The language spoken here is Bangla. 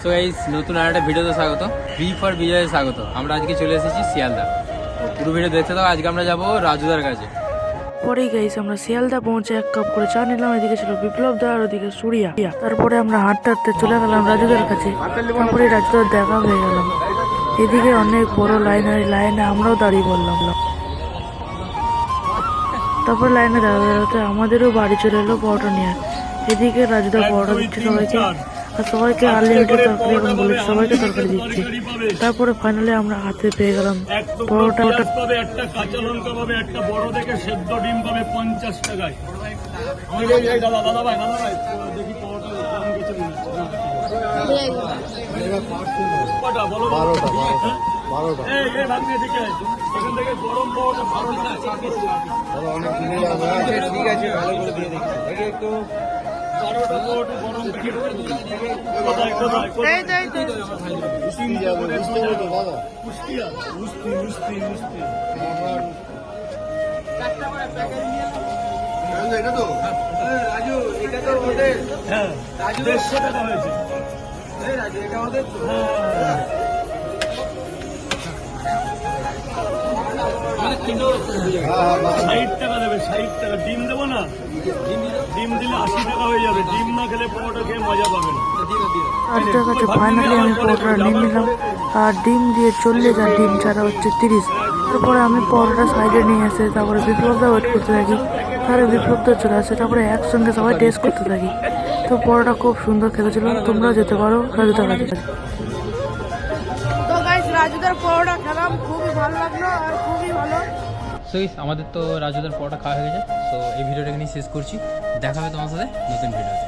সো গাইস নতুন আরেকটা ভিডিওতে স্বাগত। বি ফর বিজয়ে স্বাগত। আমরা আজকে চলে এসেছি শিয়ালদা। পুরো ভিডিও দেখতে দাও। আজকে আমরা যাব রাজুদার কাছে। পরেই গাইস আমরা শিয়ালদা পৌঁছে এক কাপ করে চা নিলাম। এদিকে ছিল বিপ্লব দা আর ওদিকে সুরিয়া। তারপরে আমরা হাঁটতে হাঁটতে চলে গেলাম রাজুদার কাছে। তারপরে রাজুদার দেখা হয়ে গেলাম। এদিকে অনেক বড় লাইন, আর লাইনে আমরাও দাঁড়িয়ে পড়লাম। তারপর লাইনে দাঁড়াতে দাঁড়াতে আমাদেরও বাড়ি চলে এলো পরোটা নিয়ে। এদিকে রাজুদা পরোটা দিচ্ছে সবাইকে, আর সবাইকে আনলিমিটেড তরকারি এবং বলে সবাইকে তরকারি দিচ্ছে। তারপরে ফাইনালি আমরা হাতে পেয়ে গেলাম পরোটা। পাবে একটা কাঁচা লঙ্কা পাবে, একটা বড় দেখে সেদ্ধ ডিম পাবে 50 টাকায়। দাদা ভাই দেখি পরোটা দাম গেছে বলো 12টা। এই ভাগ্নে দিকে এখান থেকে গরম পরোটা 12টা। ঠিক আছে, ভালো করে দিয়ে দেখি একটু। 12টা পরোটা গরম প্যাকেট করে দিই। টাকা দেবে, 60 টাকা। ডিম দেবো না, ডিম দিলে 80 টাকা হয়ে যাবে। ডিম না খেলে পরোটা খেয়ে মজা পাবে না। রাজুদার কাছে ফাইনালি আমি পরোটা নিয়ে নিলাম, আর ডিম দিয়ে 40 আর ডিম ছাড়া হচ্ছে 30। তারপরে আমি পরোটা সাইডে নিয়ে এসে তারপরে বিপ্লবদা ওয়েট করতে থাকি। তারপরে বিপ্লবদা চলে আসে। তারপরে একসঙ্গে সবাই টেস্ট করতে থাকি। তো পরোটা খুব সুন্দর খেতে ছিল। তোমরাও যেতে পারো রাজুদার কাছে। তো গাইস রাজুদার পরোটা খেলাম, খুবই ভালো লাগলো আর খুবই ভালো। সো আমাদের তো রাজুদার পরোটা খাওয়া হয়ে গেছে। সো এই ভিডিওটা এখানে শেষ করছি। দেখা হবে তোমার সাথে নতুন ভিডিওতে।